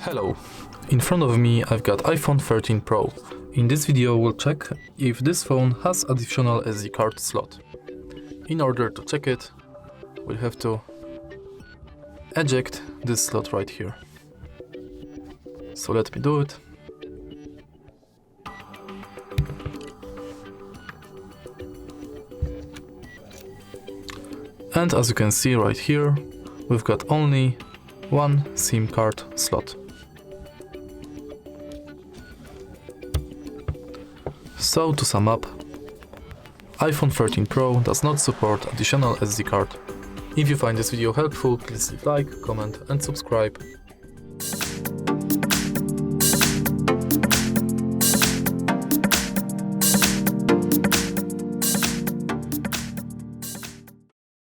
Hello, in front of me I've got iPhone 13 Pro. In this video we'll check if this phone has additional SD card slot. In order to check it, we'll have to eject this slot right here. So let me do it. And as you can see right here, we've got only one SIM card slot. So to sum up, iPhone 13 Pro does not support additional SD card. If you find this video helpful, please leave a like, comment and subscribe.